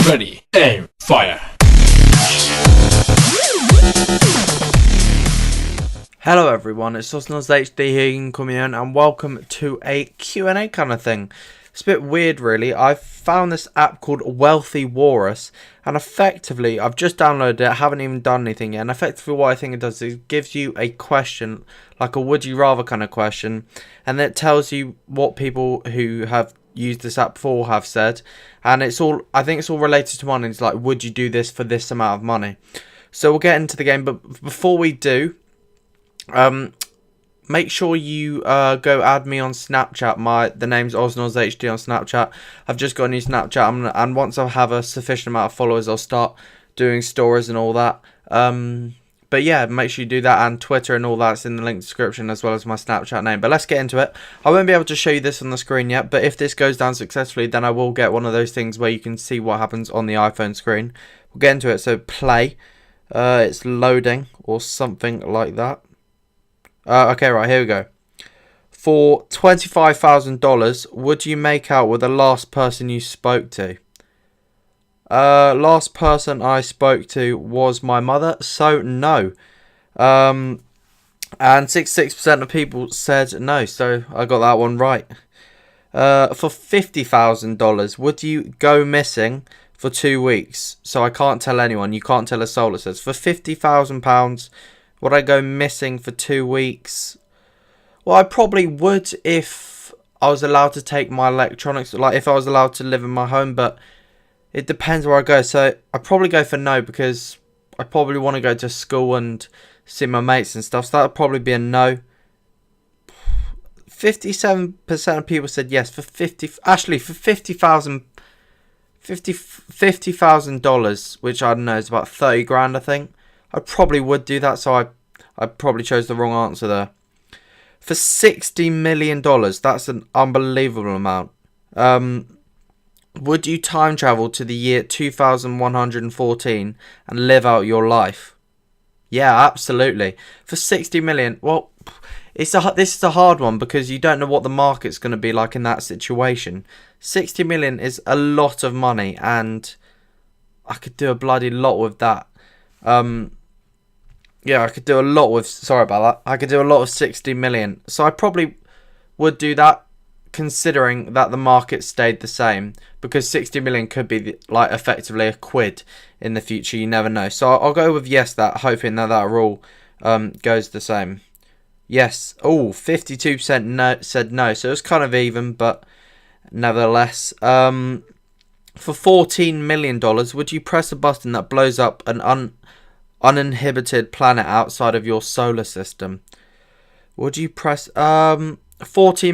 Ready, aim, fire. Hello everyone, it's OzNozHD here, you can call me on, and welcome to a Q&A kind of thing. It's a bit weird really. I've found this app called Wealthy Walrus, and effectively, I've just downloaded it, I haven't even done anything yet, and effectively what I think it does is it gives you a question, like a would you rather kind of question, and it tells you what people who have used this app before have said, and I think it's all related to money. It's like, would you do this for this amount of money? So we'll get into the game, but before we do, make sure you go add me on Snapchat. The name's OzNozHD on Snapchat. I've just got a new Snapchat, and once I have a sufficient amount of followers, I'll start doing stories and all that. But yeah, make sure you do that, and Twitter and all that's in the link description, as well as my Snapchat name. But let's get into it. I won't be able to show you this on the screen yet, but if this goes down successfully, then I will get one of those things where you can see what happens on the iPhone screen. We'll get into it. So play. It's loading or something like that. Okay, right, here we go. For $25,000, would you make out with the last person you spoke to? Last person I spoke to was my mother, so no. And 66% of people said no, so I got that one right. For $50,000, would you go missing for 2 weeks? So I can't tell anyone, you can't tell a soul, it says. For £50,000, would I go missing for 2 weeks? Well, I probably would if I was allowed to take my electronics, like if I was allowed to live in my home, but it depends where I go. So I'd probably go for no, because I probably want to go to school and see my mates and stuff, so that would probably be a no. 57% of people said yes for $50,000, which I don't know is about 30 grand, I think. I probably would do that, so I probably chose the wrong answer there. For $60 million, that's an unbelievable amount. Would you time travel to the year 2114 and live out your life? Yeah, absolutely. For 60 million, well, this is a hard one, because you don't know what the market's going to be like in that situation. 60 million is a lot of money, and I could do a bloody lot with that. Yeah, I could do a lot with... Sorry about that. I could do a lot of 60 million. So I probably would do that, considering that the market stayed the same. Because 60 million could be, like, effectively a quid in the future. You never know. So I'll go with yes, that, hoping that that rule goes the same. Yes. Oh, 52% no, said no. So it was kind of even, but nevertheless. For $14 million, would you press a button that blows up an uninhibited planet outside of your solar system? Would you press 14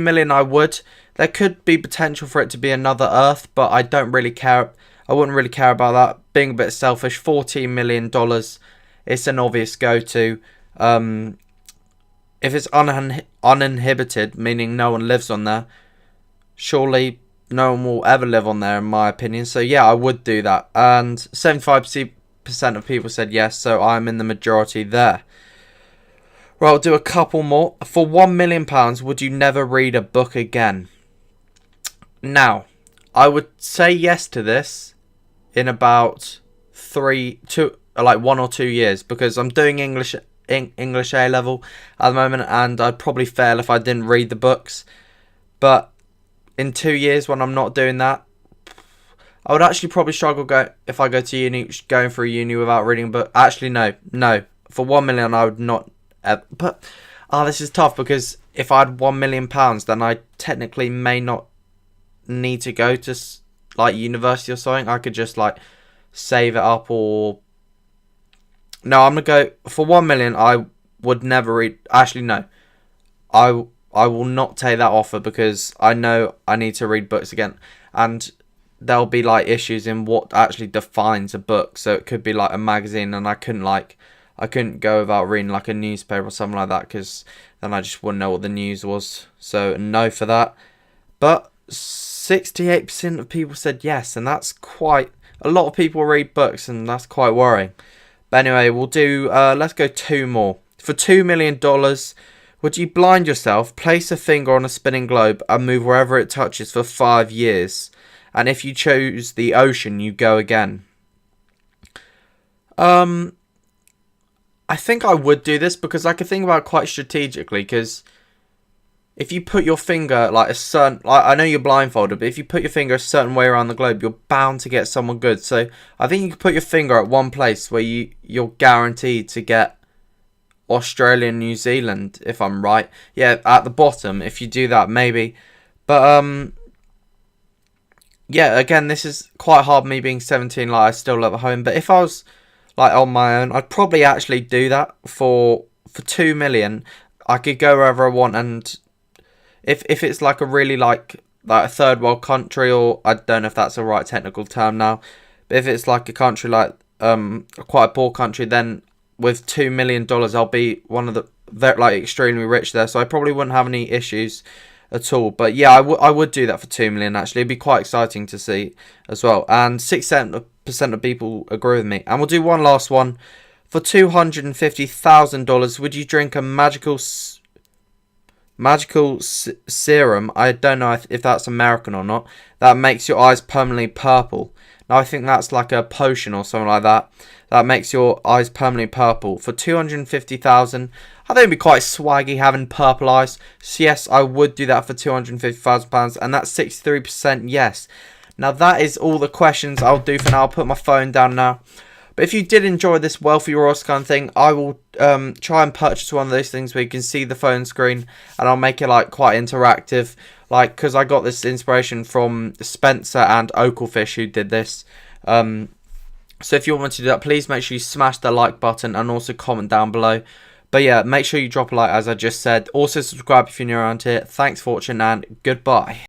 million? I would. There could be potential for it to be another Earth, but I don't really care. I wouldn't really care about that. Being a bit selfish, $14 million, it's an obvious go-to. If it's uninhibited, meaning no one lives on there, surely no one will ever live on there, in my opinion. So yeah, I would do that. And 75% of people said yes, so I'm in the majority there. Right, I'll do a couple more. For £1 million, would you never read a book again? Now, I would say yes to this in about 1 or 2 years, because I'm doing English A level at the moment, and I'd probably fail if I didn't read the books. But in 2 years, when I'm not doing that, I would actually probably struggle if I go to uni, going through uni without reading a book. Actually, no. For 1 million, I would not. But this is tough, because if I had £1 million, then I technically may not need to go to like university or something. I could just like save it up, or no. I'm gonna go for 1 million. I would never read. Actually, no. I will not take that offer, because I know I need to read books again, and there'll be like issues in what actually defines a book. So it could be like a magazine, and I couldn't go without reading like a newspaper or something like that, because then I just wouldn't know what the news was. So no for that. But 68% of people said yes, and that's quite a lot of people read books, and that's quite worrying. But anyway, we'll do let's go 2 more. For $2 million, would you blind yourself, place a finger on a spinning globe, and move wherever it touches for 5 years? and if you choose the ocean, you go again. I think I would do this because I could think about it quite strategically, because if you put your finger like a certain, like, I know you're blindfolded, but if you put your finger a certain way around the globe, you're bound to get someone good. So I think you could put your finger at one place where you're guaranteed to get Australia and New Zealand, if I'm right. Yeah, at the bottom, if you do that, maybe. But yeah, again, this is quite hard, me being 17, like, I still live at home. But if I was like on my own, I'd probably actually do that for 2 million. I could go wherever I want, and if it's like a really like a third world country, or I don't know if that's the right technical term now, but if it's like a country like quite a poor country, then with $2 million I'll be one of the like extremely rich there, so I probably wouldn't have any issues at all. But yeah, I would do that for 2 million. Actually, it'd be quite exciting to see as well, and 6% of people agree with me. And we'll do one last one. For $250,000, would you drink a magical serum? I don't know if that's American or not. That makes your eyes permanently purple. Now I think that's like a potion or something like that. That makes your eyes permanently purple. For 250,000, I think it'd be quite swaggy having purple eyes. So yes, I would do that for £250,000, and that's 63% yes. Now that is all the questions I'll do for now. I'll put my phone down now. But if you did enjoy this wealthy Ross kind of thing, I will try and purchase one of those things where you can see the phone screen, and I'll make it like quite interactive, like, because I got this inspiration from Spencer and Oakelfish, who did this. So if you want me to do that, please make sure you smash the like button and also comment down below. But yeah, make sure you drop a like, as I just said. Also subscribe if you're new around here. Thanks for watching, and goodbye.